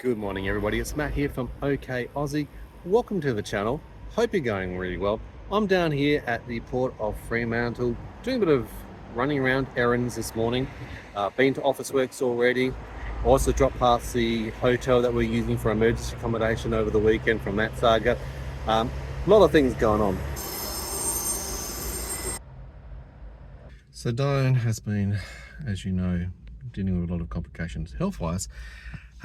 Good morning everybody, it's Matt here from Ok Aussie. Welcome to the channel, hope you're going really well. I'm down here at the port of Fremantle doing a bit of running around errands this morning. Been to Officeworks already. Also dropped past the hotel that we're using for emergency accommodation over the weekend from that saga. A lot of things going on. So Dyan has been, as you know, dealing with a lot of complications health-wise.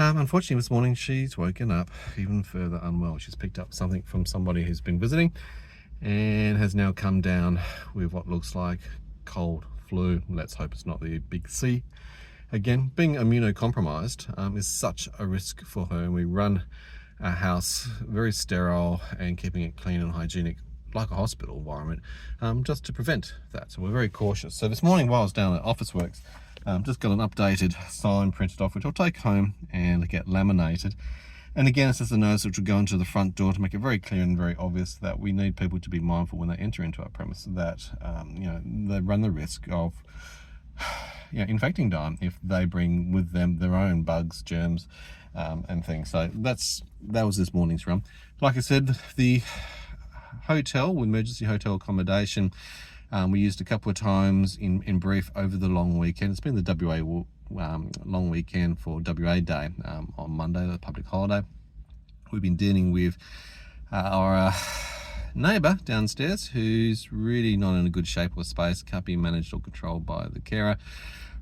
Unfortunately this morning she's woken up even further unwell. She's picked up something from somebody who's been visiting and has now come down with what looks like cold flu. Let's hope it's not the big C. Again, being immunocompromised is such a risk for her, and we run our house very sterile and keeping it clean and hygienic like a hospital environment, just to prevent that. So we're very cautious. So this morning while I was down at Officeworks, just got an updated sign printed off, which I'll take home and get laminated. And again, it's just a notice which will go into the front door to make it very clear and very obvious that we need people to be mindful when they enter into our premise that they run the risk of infecting Dyan if they bring with them their own bugs, germs, and things. So that was this morning's run. Like I said, the hotel, emergency hotel accommodation, we used a couple of times in brief over the long weekend. It's been the WA long weekend for WA Day on Monday, the public holiday. We've been dealing with our neighbour downstairs who's really not in a good shape or space, can't be managed or controlled by the carer.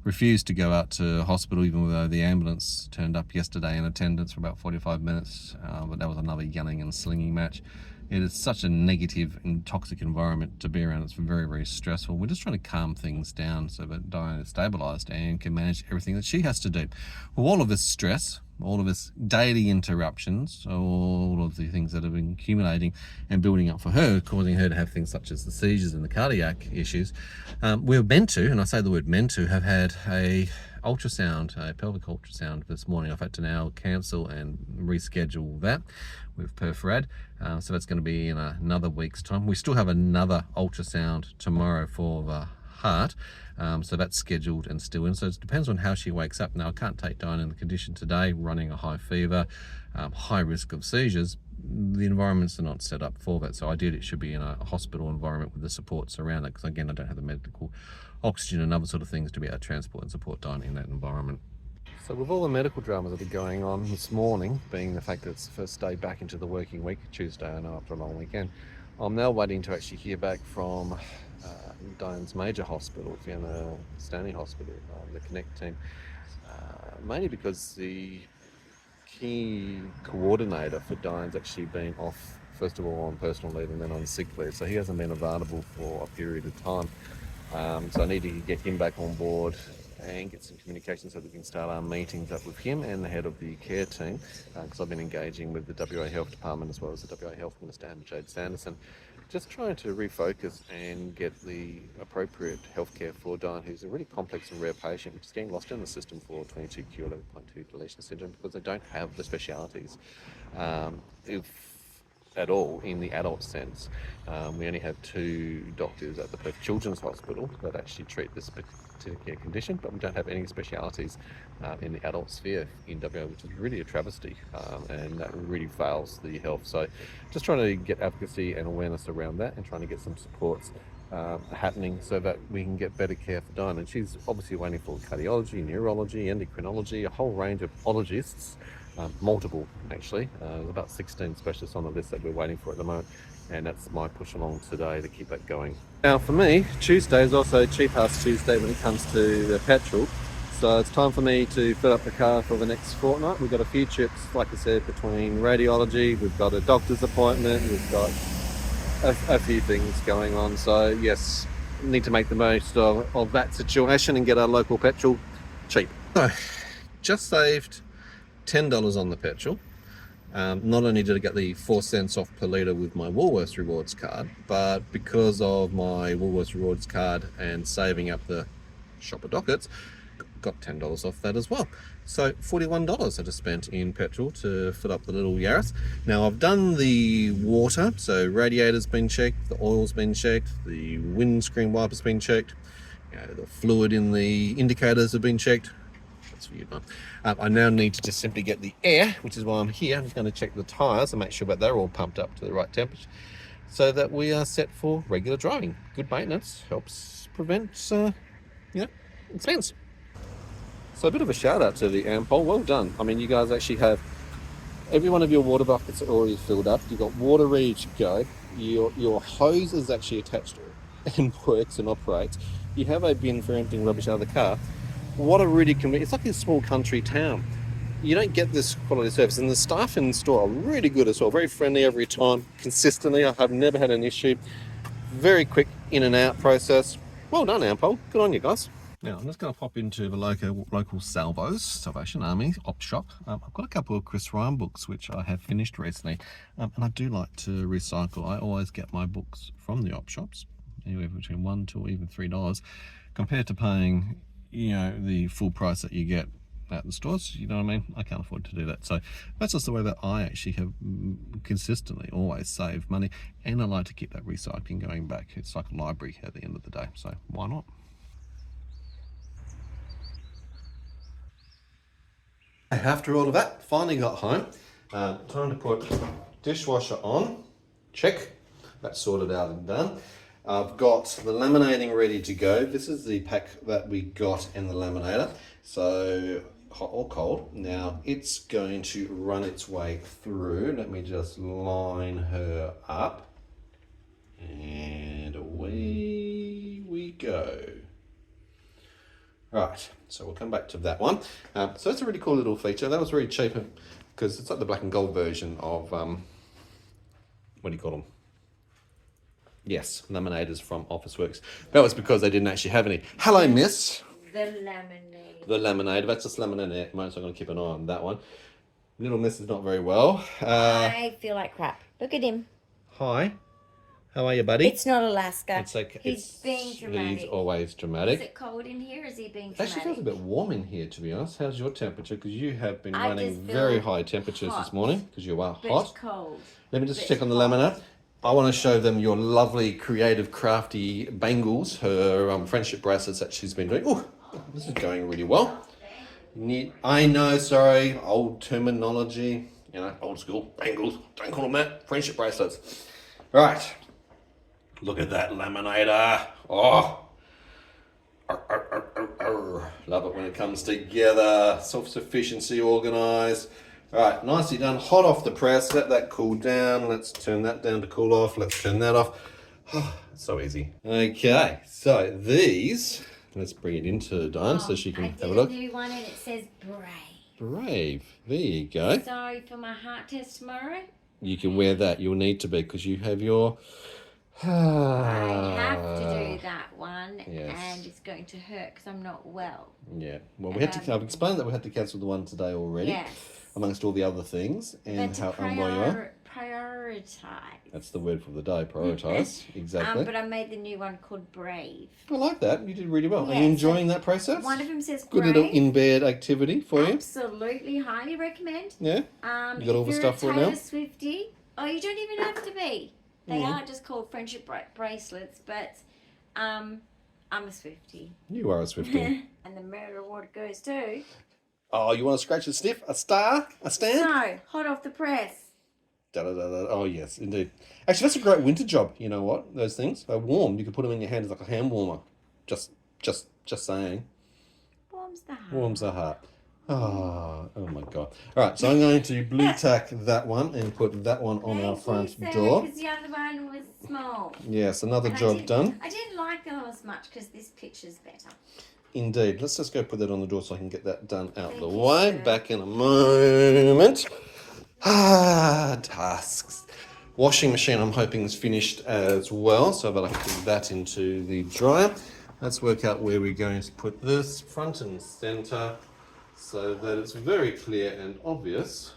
Refused to go out to hospital even though the ambulance turned up yesterday in attendance for about 45 minutes, but that was another yelling and slinging match. It is such a negative and toxic environment to be around. It's very, very stressful. We're just trying to calm things down so that Dyan is stabilised and can manage everything that she has to do. Well, all of this stress, all of this daily interruptions, all of the things that have been accumulating and building up for her, causing her to have things such as the seizures and the cardiac issues. We're meant to, and I say the word meant to, have had a ultrasound, a pelvic ultrasound this morning. I've had to now cancel and reschedule that with Perforad. So that's going to be in another week's time. We still have another ultrasound tomorrow for the heart. So that's scheduled and still in. So it depends on how she wakes up. Now I can't take Dyan in the condition today, running a high fever, high risk of seizures. The environments are not set up for that. So ideally it should be in a hospital environment with the supports around it, because again I don't have the medical oxygen and other sort of things to be able to transport and support Dyan in that environment. So with all the medical dramas that are going on this morning, being the fact that it's the first day back into the working week, Tuesday, I know, after a long weekend, I'm now waiting to actually hear back from Dyan's major hospital, Fiona Stanley Hospital, the Connect team, mainly because the key coordinator for Dyan's actually been off, first of all on personal leave and then on sick leave, so he hasn't been available for a period of time. So I need to get him back on board and get some communication so that we can start our meetings up with him and the head of the care team, because I've been engaging with the WA Health Department as well as the WA Health Minister, Jade Sanderson, just trying to refocus and get the appropriate healthcare for Dyan, who's a really complex and rare patient, which is getting lost in the system for 22q11.2 Deletion Syndrome, because they don't have the specialities, if at all, in the adult sense. We only have 2 doctors at the Perth Children's Hospital that actually treat this particular condition, but we don't have any specialities in the adult sphere in WA, which is really a travesty, and that really fails the health. So just trying to get advocacy and awareness around that and trying to get some supports happening so that we can get better care for Dyan. And she's obviously waiting for cardiology, neurology, endocrinology, a whole range of ologists, multiple actually. There's about 16 specialists on the list that we're waiting for at the moment, and that's my push along today to keep that going. Now for me, Tuesday is also Cheap House Tuesday when it comes to the petrol, so it's time for me to fill up the car for the next fortnight. We've got a few trips, like I said, between radiology, we've got a doctor's appointment, we've got a few things going on, so yes, need to make the most of that situation and get our local petrol cheap. So just saved $10 on the petrol. Not only did I get the 4 cents off per litre with my Woolworths Rewards card, but because of my Woolworths Rewards card and saving up the shopper dockets, got $10 off that as well. So $41 I just spent in petrol to fill up the little Yaris. Now I've done the water, so radiator's been checked, the oil's been checked, the windscreen wiper's been checked, the fluid in the indicators have been checked. That's for you, Don. I now need to just simply get the air, which is why I'm here. I'm just going to check the tyres and make sure that they're all pumped up to the right temperature, so that we are set for regular driving. Good maintenance helps prevent, expense. So a bit of a shout out to the Ampol. Well done. I mean, you guys actually have every one of your water buckets are already filled up. You've got water ready to go. Your hose is actually attached and works and operates. You have a bin for emptying rubbish out of the car. What a really convenient, it's like a small country town. You don't get this quality service, and the staff in the store are really good as well. Very friendly every time, consistently. I have never had an issue. Very quick in and out process. Well done, Ampol. Good on you guys. Now, I'm just going to pop into the local Salvation Army op shop. I've got a couple of Chris Ryan books which I have finished recently, and I do like to recycle. I always get my books from the op shops, anywhere between $1 to even $3, compared to paying, the full price that you get at the stores. You know what I mean? I can't afford to do that. So that's just the way that I actually have consistently always saved money, and I like to keep that recycling going back. It's like a library at the end of the day, so why not? After all of that, finally got home. Time to put dishwasher on. Check. That's sorted out and done. I've got the laminating ready to go. This is the pack that we got in the laminator. So hot or cold. Now it's going to run its way through. Let me just line her up. And away we go. Right, so we'll come back to that one. So that's a really cool little feature. That was very cheap because it's like the black and gold version of, what do you call them? Yes, laminators from Officeworks. That was because they didn't actually have any. Hello, miss. The laminator. The laminator. That's just laminating at the moment, so I'm going to keep an eye on that one. Little miss is not very well. I feel like crap. Look at him. Hi. How are you, buddy? It's not Alaska. It's okay. He's being dramatic. He's always dramatic. Is it cold in here? Or is he being dramatic? Actually feels a bit warm in here, to be honest. How's your temperature? Because you have been running very high temperatures this morning because you are hot. Cold. Let me just check on the laminate. I want to show them your lovely, creative, crafty bangles, her friendship bracelets that she's been doing. Oh, this is going really well. I know, sorry, old terminology, old school bangles. Don't call them that. Friendship bracelets. Right. Look at that laminator. Oh. Love it when it comes together. Self-sufficiency, organised. Right, nicely done. Hot off the press. Let that cool down. Let's turn that down to cool off. Let's turn that off. So easy. Okay, so these, let's bring it into Dyan so she can have a look. I did a new one and it says brave. Brave. There you go. So for my heart test tomorrow, you can wear that. You'll need to be because you have your... I have to do that one, yes. And it's going to hurt because I'm not well. Yeah, well, we had to. I've explained that we had to cancel the one today already, yes. Amongst all the other things, and how unwell you are. Prioritise. That's the word for the day. Prioritise, exactly. But I made the new one called Brave. I like that. You did really well. Yes. Are you enjoying that process? One of them says Good Brave. little in-bed activity for you. Absolutely, highly recommend. Yeah. You got all the stuff for it now. Taylor Swiftie, you don't even have to be. They are just called friendship bracelets, but I'm a Swiftie. You are a Swiftie. And the murder award goes to... Oh, you want to scratch a sniff? A star? A stamp? No, hot off the press. Da-da-da-da. Oh, yes, indeed. Actually, that's a great winter job. You know what? Those things are warm. You can put them in your hand as like a hand warmer. Just saying. Warms the heart. Warms the heart. Oh my God. All right, so I'm going to blue tack that one and put that one on our front door. Because the other one was small. Yes, another job done. I didn't like that one as much because this picture's better. Indeed. Let's just go put that on the door so I can get that done out the way. Sir. Back in a moment. Tasks. Washing machine I'm hoping is finished as well, so I'll have to put that into the dryer. Let's work out where we're going to put this front and center, so that it's very clear and obvious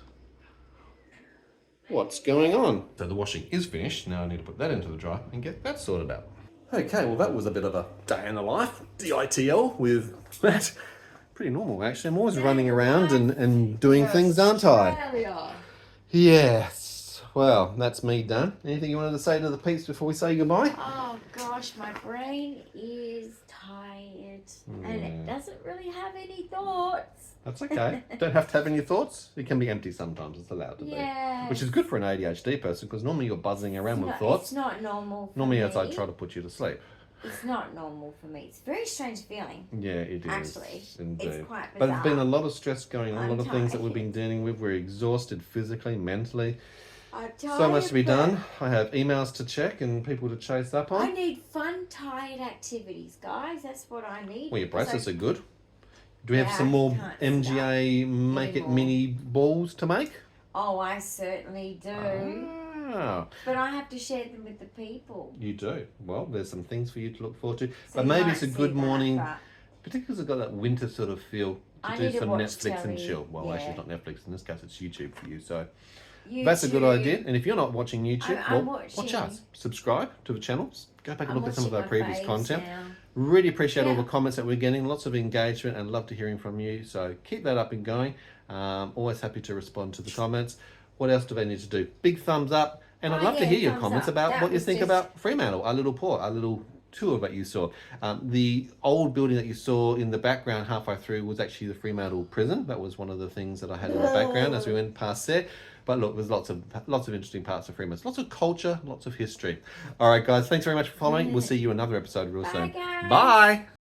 what's going on. So the washing is finished. Now I need to put that into the dryer and get that sorted out. Okay, well that was a bit of a day in the life, DITL with that. Pretty normal actually. I'm always running around and doing things, aren't I? Yes. Well, that's me done. Anything you wanted to say to the peeps before we say goodbye? Oh gosh, my brain is tired. And doesn't really have any thoughts. That's okay. Don't have to have any thoughts. It can be empty sometimes. It's allowed to be. Which is good for an ADHD person because normally you're buzzing around with thoughts. It's not normal for normally me. as I try to put you to sleep. It's not normal for me. It's a very strange feeling. Yeah, it is. Actually, indeed. It's quite bizarre. But there's been a lot of stress going on, a lot of things that tired. we've been dealing with. We're exhausted physically, mentally. I'm So much to be tired, done. I have emails to check and people to chase up I on. need fun, tired activities, guys. That's what I need. Well, your because bracelets are good. Do we have Yeah, some more I can't MGA Make It anymore. Mini balls to make? Oh, I certainly do. Ah, But I have to share them with the people. you do. Well, there's some things for you to look forward to. So But you maybe might it's a see good that, morning, but particularly because it's got that winter sort of feel to I do need to some watch Netflix and telly, chill. Well, yeah. actually, it's not Netflix in this case; it's YouTube for you. So YouTube, that's a good idea. And if you're not watching YouTube, I'm well, watch watching. us. Subscribe to the channels. Go back and I'm look at some of our watching my previous faves content. now. Really appreciate all Yeah. the comments that we're getting. Lots of engagement and love to hearing from you. So keep that up and going. Always happy to respond to the comments. What else do they need to do? Big thumbs up. And I'd Oh, love to yeah, hear your thumbs comments up. about That what you was think just- about Fremantle, our little port, our little tour that you saw. The old building that you saw in the background halfway through was actually the Fremantle prison. That was one of the things that I had in the background as we went past there. But look, there's lots of interesting parts of Fremantle. Lots of culture, lots of history. All right, guys, thanks very much for following. We'll see you in another episode real Bye, soon. guys. Bye.